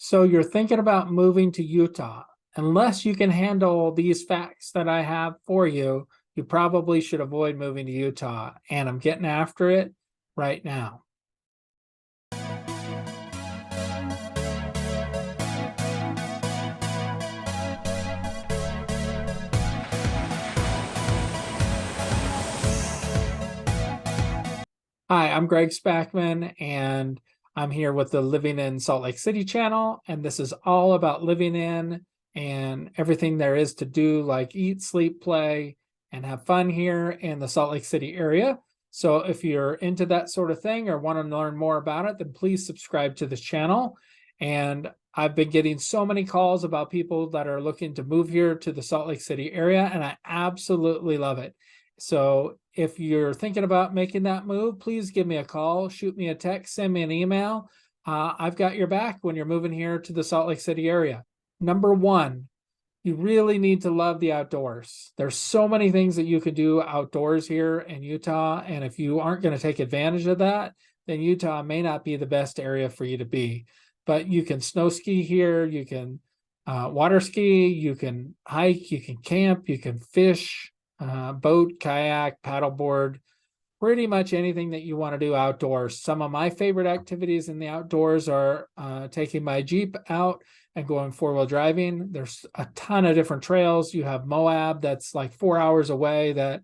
So you're thinking about moving to Utah. Unless you can handle these facts that I have for you, you probably should avoid moving to Utah. And I'm getting after it right now. Hi, I'm Greg Spackman, and I'm here with the Living in Salt Lake City channel. And this is all about living in and everything there is to do, like eat, sleep, play, and have fun here in the Salt Lake City area. So if you're into that sort of thing or want to learn more about it, then please subscribe to this channel. And I've been getting so many calls about people that are looking to move here to the Salt Lake City area, and I absolutely love it. So if you're thinking about making that move, please give me a call, shoot me a text, send me an email. I've got your back when you're moving here to the Salt Lake City area. Number one, you really need to love the outdoors. There's so many things that you can do outdoors here in Utah. And if you aren't going to take advantage of that, then Utah may not be the best area for you to be. But you can snow ski here, you can water ski, you can hike, you can camp, you can fish, boat, kayak, paddleboard, pretty much anything that you want to do outdoors. Some of my favorite activities in the outdoors are taking my Jeep out and going four-wheel driving. There's a ton of different trails. You have Moab that's like 4 hours away. That's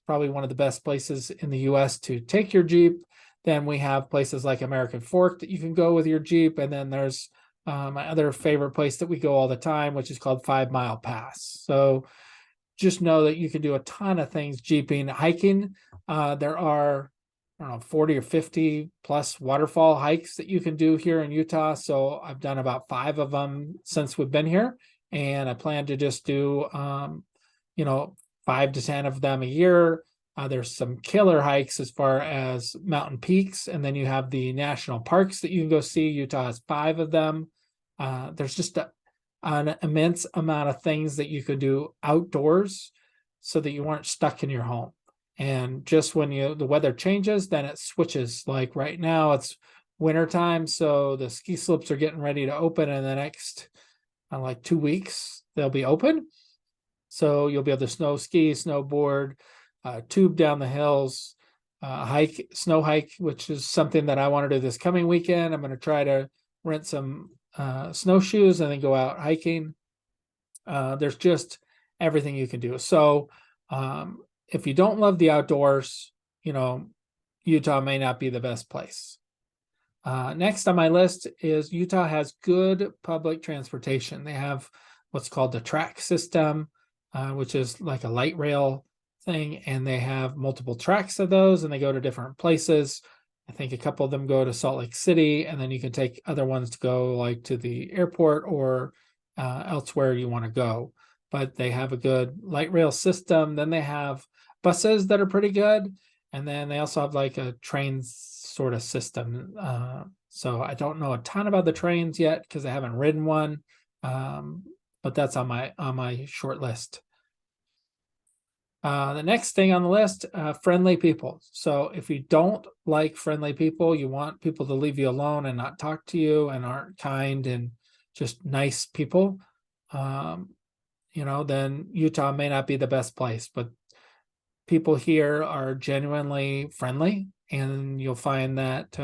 probably one of the best places in the US to take your Jeep. Then we have places like American Fork that you can go with your Jeep. And then there's my other favorite place that we go all the time, which is called 5 Mile Pass. So just know that you can do a ton of things jeeping, hiking. There are, I don't know, 40 or 50 plus waterfall hikes that you can do here in Utah. So I've done about 5 of them since we've been here. And I plan to just do, 5 to 10 of them a year. There's some killer hikes as far as mountain peaks. And then you have the national parks that you can go see. Utah has 5 of them. There's just an immense amount of things that you could do outdoors so that you weren't stuck in your home. And just when the weather changes, then it switches. Like right now it's wintertime, so the ski slopes are getting ready to open in the next like 2 weeks. They'll be open. So you'll be able to snow ski, snowboard, tube down the hills, hike, snow hike, which is something that I want to do this coming weekend. I'm going to try to rent some snowshoes and then go out hiking. There's just everything you can do. So if you don't love the outdoors, Utah may not be the best place. Next on my list is Utah has good public transportation. They have what's called the track system, which is like a light rail thing, and they have multiple tracks of those, and they go to different places. I think a couple of them go to Salt Lake City, and then you can take other ones to go like to the airport or elsewhere you want to go. But they have a good light rail system. Then they have buses that are pretty good. And then they also have like a train sort of system. So I don't know a ton about the trains yet because I haven't ridden one. But that's on my short list. The next thing on the list, friendly people. So if you don't like friendly people, you want people to leave you alone and not talk to you and aren't kind and just nice people, then Utah may not be the best place. But people here are genuinely friendly, and you'll find that,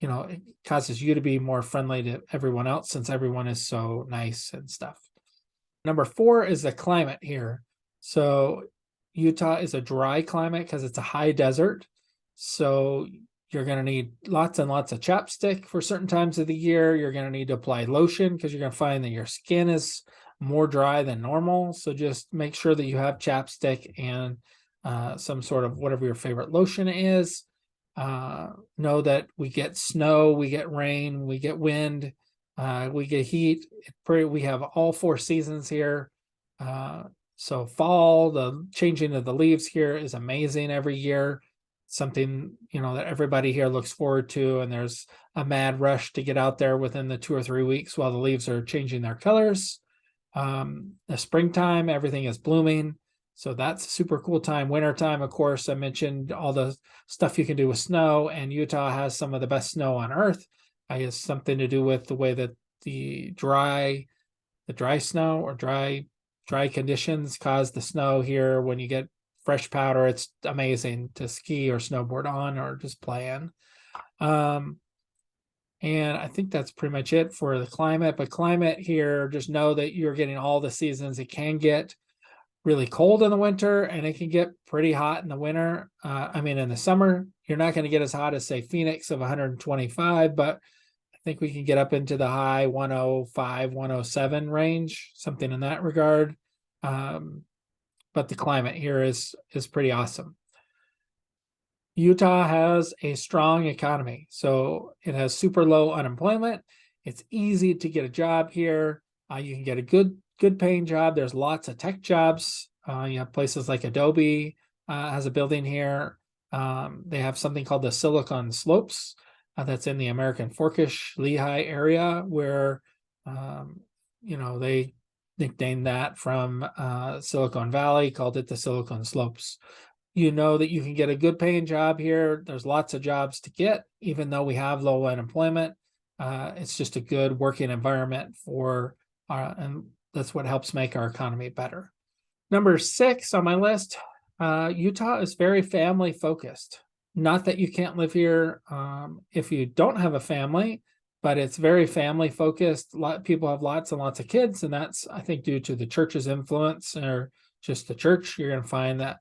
it causes you to be more friendly to everyone else since everyone is so nice and stuff. Number 4 is the climate here. So Utah is a dry climate because it's a high desert. So you're going to need lots and lots of chapstick for certain times of the year. You're going to need to apply lotion because you're going to find that your skin is more dry than normal. So just make sure that you have chapstick and some sort of whatever your favorite lotion is. Know that we get snow, we get rain, we get wind, we get heat. We have all 4 seasons here. So fall, the changing of the leaves here is amazing every year. Something, that everybody here looks forward to. And there's a mad rush to get out there within the 2 or 3 weeks while the leaves are changing their colors. The springtime, everything is blooming. So that's a super cool time. Wintertime, of course, I mentioned all the stuff you can do with snow, and Utah has some of the best snow on earth. I guess something to do with the way that the dry snow or dry conditions cause the snow here. When you get fresh powder, it's amazing to ski or snowboard on or just play in. And I think that's pretty much it for the climate. But climate here, just know that you're getting all the seasons. It can get really cold in the winter and it can get pretty hot in the winter. In the summer, you're not going to get as hot as, say, Phoenix of 125, but I think we can get up into the high 105, 107 range, something in that regard. But the climate here is pretty awesome. Utah has a strong economy, so it has super low unemployment. It's easy to get a job here. You can get a good paying job. There's lots of tech jobs. You have places like Adobe has a building here. They have something called the Silicon Slopes that's in the American Forkish Lehigh area, where they nicknamed that from Silicon Valley, called it the Silicon Slopes. You know that you can get a good paying job here. There's lots of jobs to get, even though we have low unemployment. It's just a good working environment and that's what helps make our economy better. Number 6 on my list, Utah is very family focused. Not that you can't live here if you don't have a family, but it's very family focused. A lot of people have lots and lots of kids, and that's, I think, due to the church's influence or just the church. You're going to find that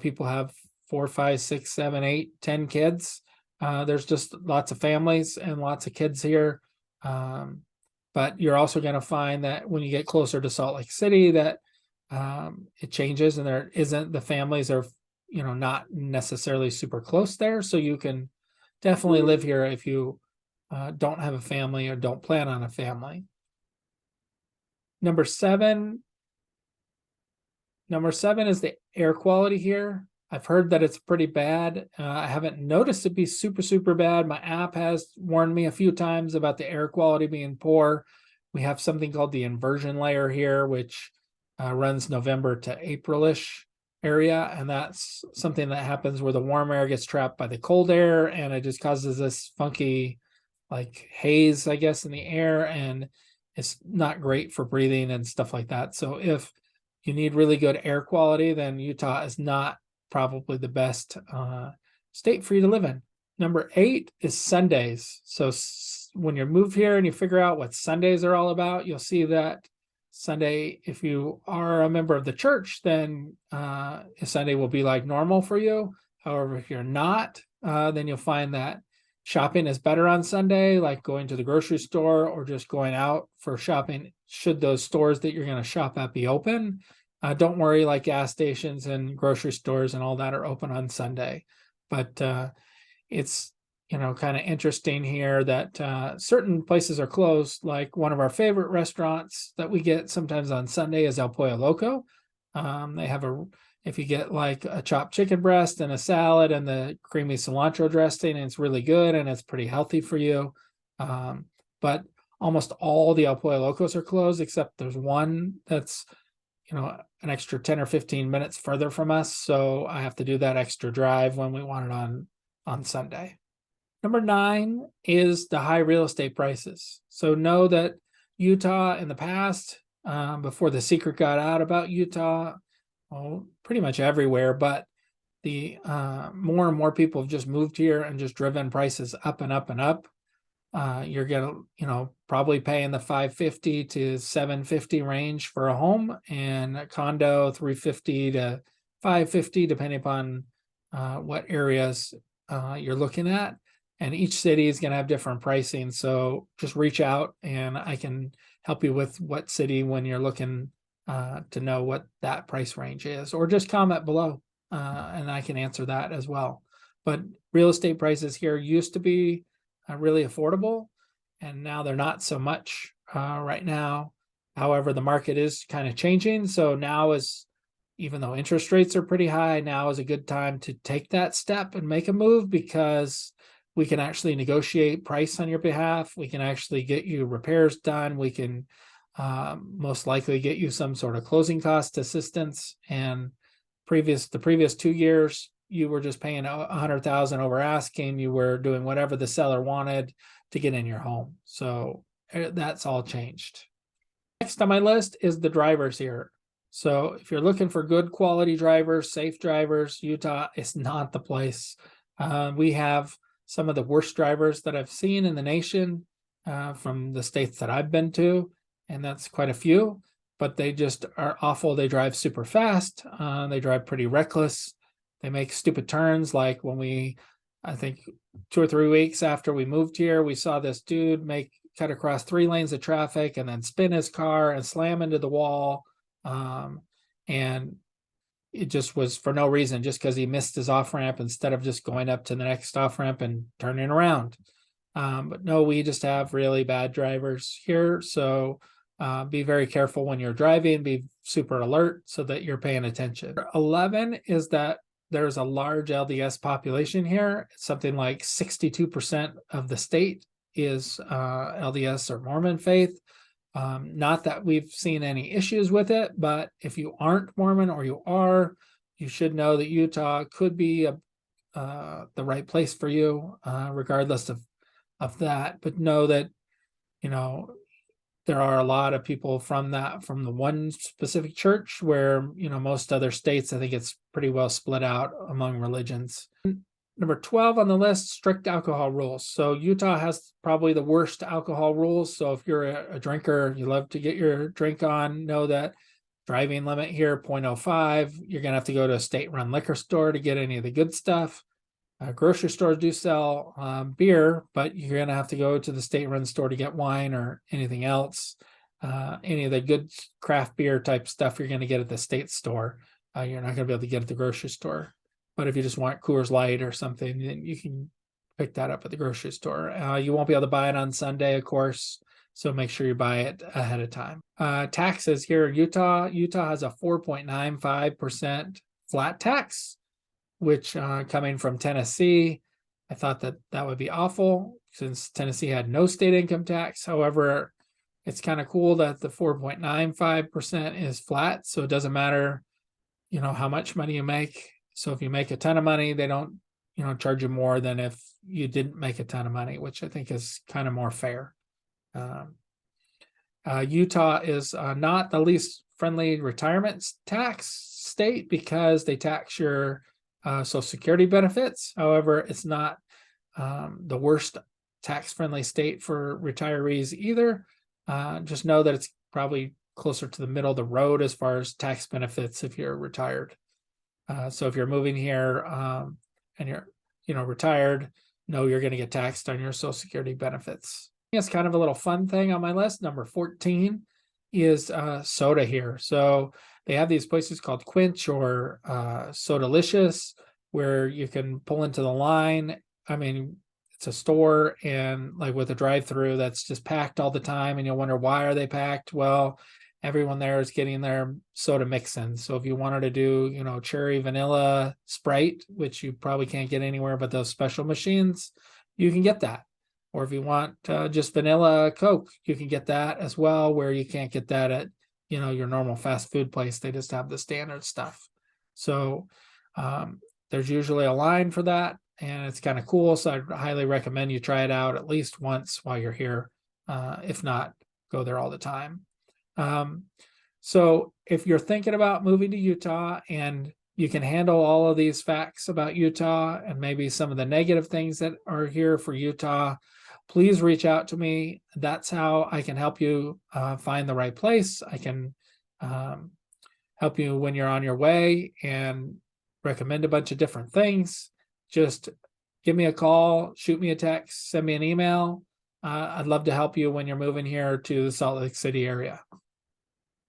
people have 4, 5, 6, 7, 8, 10 kids. There's just lots of families and lots of kids here. But you're also going to find that when you get closer to Salt Lake City, that it changes, and the families are not necessarily super close there. So you can definitely live here if you don't have a family or don't plan on a family. Number 7 is the air quality here. I've heard that it's pretty bad. I haven't noticed it be super, super bad. My app has warned me a few times about the air quality being poor. We have something called the inversion layer here, which runs November to April-ish area. And that's something that happens where the warm air gets trapped by the cold air, and it just causes this funky haze, I guess, in the air. And it's not great for breathing and stuff like that. So if you need really good air quality, then Utah is not probably the best state for you to live in. Number 8 is Sundays. So when you move here and you figure out what Sundays are all about, you'll see that Sunday, if you are a member of the church, then Sunday will be like normal for you. However, if you're not, then you'll find that shopping is better on Sunday, like going to the grocery store or just going out for shopping, should those stores that you're going to shop at be open. Don't worry, like gas stations and grocery stores and all that are open on Sunday. But it's kind of interesting here that certain places are closed. Like one of our favorite restaurants that we get sometimes on Sunday is El Pollo Loco. They have if you get like a chopped chicken breast and a salad and the creamy cilantro dressing, it's really good and it's pretty healthy for you. But almost all the El Pollo Locos are closed, except there's one that's an extra 10 or 15 minutes further from us. So I have to do that extra drive when we want it on Sunday. Number 9 is the high real estate prices. So know that Utah in the past, before the secret got out about Utah, pretty much everywhere, but the more and more people have just moved here and just driven prices up and up and up. You're gonna, probably pay in the $550 to $750 range for a home, and a condo $350 to $550, depending upon what areas you're looking at. And each city is going to have different pricing. So just reach out and I can help you with what city when you're looking to know what that price range is, or just comment below and I can answer that as well. But real estate prices here used to be really affordable, and now they're not so much right now. However, the market is kind of changing. So now even though interest rates are pretty high, now is a good time to take that step and make a move, because we can actually negotiate price on your behalf. We can actually get you repairs done. We can most likely get you some sort of closing cost assistance. And the previous 2 years, you were just paying $100,000 over asking. You were doing whatever the seller wanted to get in your home. So that's all changed. Next on my list is the drivers here. So if you're looking for good quality drivers, safe drivers, Utah is not the place. We have some of the worst drivers that I've seen in the nation from the states that I've been to, and that's quite a few, but they just are awful. They drive super fast. They drive pretty reckless. They make stupid turns. Like when I think 2 or 3 weeks after we moved here, we saw this dude cut across 3 lanes of traffic and then spin his car and slam into the wall. And it just was for no reason, just because he missed his off ramp instead of just going up to the next off ramp and turning around. But no, we just have really bad drivers here. So be very careful when you're driving, be super alert so that you're paying attention. 11 is that there's a large LDS population here. It's something like 62% of the state is LDS or Mormon faith. Not that we've seen any issues with it, but if you aren't Mormon or you are, you should know that Utah could be the right place for you, regardless of that. But know that, there are a lot of people from the one specific church, where, most other states, I think it's pretty well split out among religions. Number 12 on the list, strict alcohol rules. So Utah has probably the worst alcohol rules. So if you're a drinker, you love to get your drink on, know that driving limit here, 0.05. You're going to have to go to a state-run liquor store to get any of the good stuff. Grocery stores do sell beer, but you're going to have to go to the state-run store to get wine or anything else. Any of the good craft beer type stuff you're going to get at the state store. You're not going to be able to get at the grocery store. But if you just want Coors Light or something, then you can pick that up at the grocery store. You won't be able to buy it on Sunday, of course, so make sure you buy it ahead of time. Taxes here in Utah. Utah has a 4.95% flat tax, which coming from Tennessee, I thought that would be awful since Tennessee had no state income tax. However, it's kind of cool that the 4.95% is flat, so it doesn't matter, how much money you make. So if you make a ton of money, they don't, charge you more than if you didn't make a ton of money, which I think is kind of more fair. Utah is not the least friendly retirement tax state because they tax your Social Security benefits. However, it's not the worst tax-friendly state for retirees either. Just know that it's probably closer to the middle of the road as far as tax benefits if you're retired. So if you're moving here and you're, retired, know you're going to get taxed on your Social Security benefits. It's kind of a little fun thing on my list. Number 14 is soda here. So they have these places called Quench or Sodalicious, where you can pull into the line. I mean, it's a store, and like with a drive-through that's just packed all the time, and you'll wonder, why are they packed? Well, everyone there is getting their soda mix-in. So if you wanted to do, cherry vanilla Sprite, which you probably can't get anywhere but those special machines, you can get that. Or if you want just vanilla Coke, you can get that as well, where you can't get that at, your normal fast food place. They just have the standard stuff. So there's usually a line for that, and it's kind of cool. So I highly recommend you try it out at least once while you're here. If not, go there all the time. So if you're thinking about moving to Utah and you can handle all of these facts about Utah and maybe some of the negative things that are here for Utah, please reach out to me. That's how I can help you find the right place. I can help you when you're on your way and recommend a bunch of different things. Just give me a call, shoot me a text, send me an email. I'd love to help you when you're moving here to the Salt Lake City area.